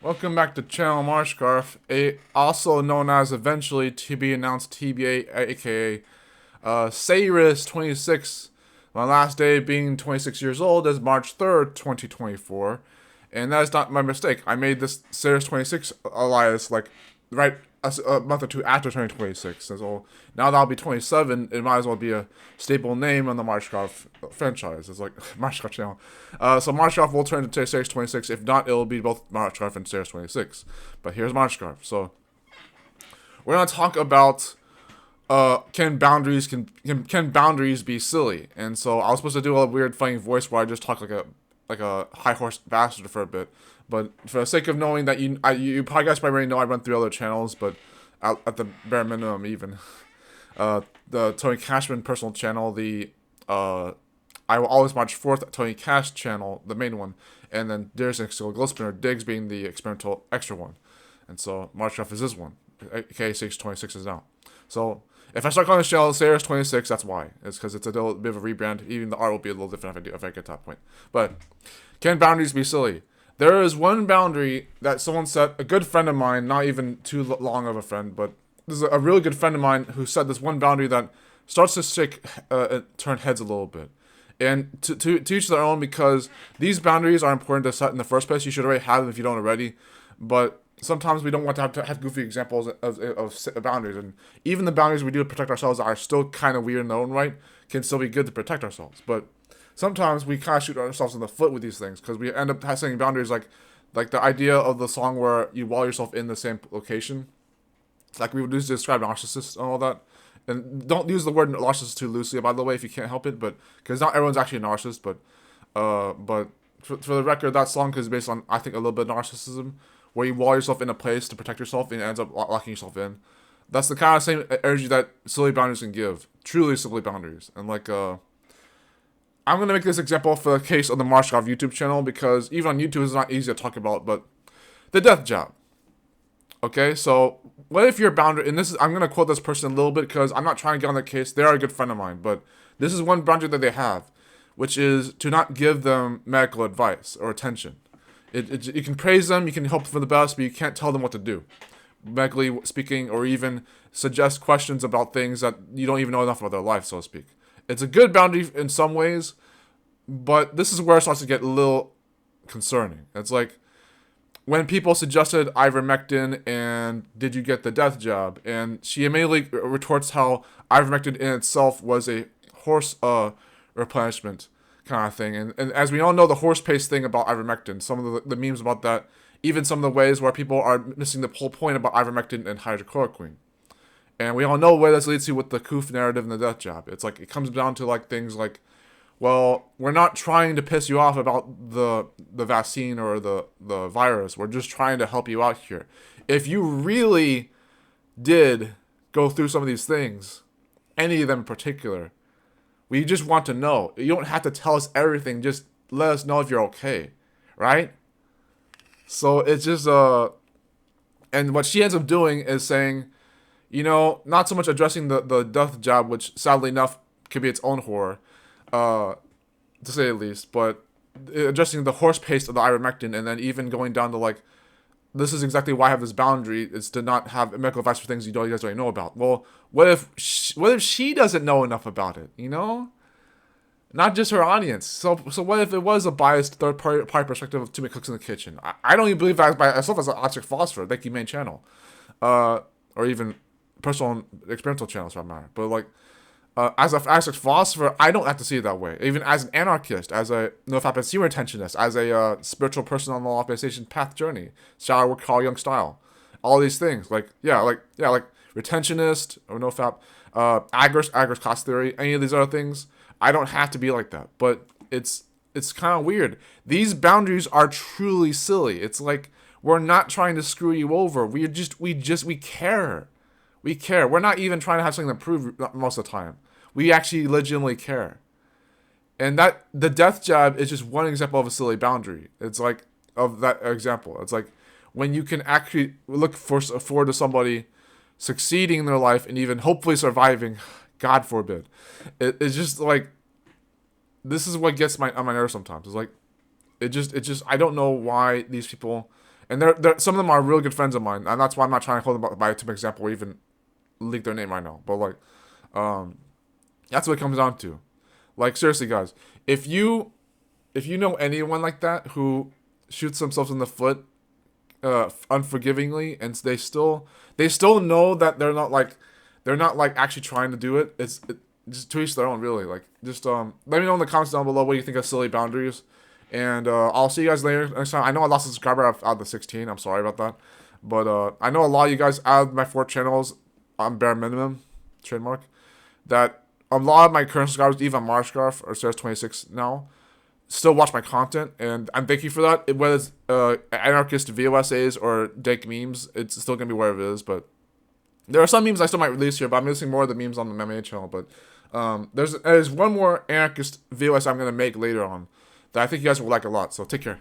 Welcome back to channel Marchscarf, also known as eventually to be announced TBA, aka Caerus26. My last day being 26 years old is March 3rd, 2024, and that is not my mistake. I made this Caerus26 alias like right a month or two after turning 26. So now that I'll be 27, it might as well be a staple name on the Marchscarf franchise. It's like Marchscarf channel. So Marchscarf will turn into Caerus26. If not, it'll be both Marchscarf and Caerus26. But here's Marchscarf. So we're gonna talk about can boundaries be silly? And so I was supposed to do a weird funny voice where I just talk like a high horse bastard for a bit. But for the sake of knowing that you guys probably already know I run through other channels, but at the bare minimum even, the Tony Cashman personal channel, the I will always march fourth Tony Cash channel, the main one, and then there's a Glow Spinner Diggs being the experimental extra one, and so Marchscarf is this one, aka 626 is now. So if I start calling this channel Caerus26, that's why. It's because it's a little bit of a rebrand. Even the art will be a little different if I get to that point. But can boundaries be silly? There is one boundary that someone set, a good friend of mine, not even too long of a friend, but this is a really good friend of mine who set this one boundary that starts to turn heads a little bit. And to each their own, because these boundaries are important to set in the first place. You should already have them if you don't already. But sometimes we don't want to have goofy examples of boundaries. And even the boundaries we do to protect ourselves are still kind of weird in their own right, can still be good to protect ourselves. But sometimes we kind of shoot ourselves in the foot with these things because we end up setting boundaries like the idea of the song where you wall yourself in the same location. It's like we would use to describe narcissists and all that. And don't use the word narcissist too loosely, by the way, if you can't help it. But because not everyone's actually a narcissist. But for the record, that song is based on, I think, a little bit of narcissism, where you wall yourself in a place to protect yourself and it ends up locking yourself in. That's the kind of same energy that silly boundaries can give. Truly silly boundaries. And I'm going to make this example for the case of the Marchscarf YouTube channel, because even on YouTube it's not easy to talk about, but the death job. Okay, so what if your boundary, and I'm going to quote this person a little bit because I'm not trying to get on their case. They are a good friend of mine, but this is one boundary that they have, which is to not give them medical advice or attention. You can praise them, you can hope for the best, but you can't tell them what to do, medically speaking, or even suggest questions about things that you don't even know enough about their life, so to speak. It's a good boundary in some ways, but this is where it starts to get a little concerning. It's like when people suggested ivermectin and did you get the death job, and she immediately retorts how ivermectin in itself was a horse replenishment kind of thing. And as we all know, the horse paste thing about ivermectin, some of the memes about that, even some of the ways where people are missing the whole point about ivermectin and hydrochloroquine. And we all know where this leads to with the Koof narrative and the death job. It's like it comes down to like things like, well, we're not trying to piss you off about the vaccine or the virus. We're just trying to help you out here. If you really did go through some of these things, any of them in particular, we just want to know. You don't have to tell us everything. Just let us know if you're okay, right? So it's just and what she ends up doing is saying, not so much addressing the death job, which sadly enough could be its own horror, to say the least, but addressing the horse paste of the ivermectin, and then even going down to like, this is exactly why I have this boundary, is to not have medical advice for things you guys already know about. Well, what if she doesn't know enough about it, Not just her audience. So what if it was a biased third party perspective of too many cooks in the kitchen? I don't even believe that by myself as an Oxic Phosphor, thank you, main channel. Or even personal experimental channels for that matter. But as a Oxic Phosphor, I don't have to see it that way. Even as an anarchist, as a NoFap and sewer intentionist, as a spiritual person on the law optimization path journey, shower with Carl Jung style, all these things, like retentionist or NoFap, agorist class theory, any of these other things. I don't have to be like that, but it's kind of weird. These boundaries are truly silly. It's like we're not trying to screw you over. We care. We care. We're not even trying to have something to prove most of the time. We actually legitimately care. And that the death jab is just one example of a silly boundary. It's like of that example. It's like when you can actually look forward to somebody succeeding in their life and even hopefully surviving. God forbid. It's just like, this is what gets on my nerves sometimes. It's like, it just I don't know why these people, And they're some of them are real good friends of mine, and that's why I'm not trying to hold them up by to example or even leak their name right now. But like, that's what it comes down to. Like seriously, guys, if you know anyone like that who shoots themselves in the foot, unforgivingly, and they still know that they're not like actually trying to do it. Just to each their own, really. Like just let me know in the comments down below what you think of silly boundaries, and I'll see you guys later next time. I know I lost a subscriber out of the 16. I'm sorry about that, but I know a lot of you guys out of my 4 channels on bare minimum trademark that a lot of my current subscribers, even Marchscarf or Caerus26 now, still watch my content, and I'm thank you for that. Whether it's anarchist VOSAs or dank memes, it's still gonna be where it is. But there are some memes I still might release here, but I'm missing more of the memes on the MMA channel. But there's one more anarchist VOS I'm gonna make later on that I think you guys will like a lot. So take care.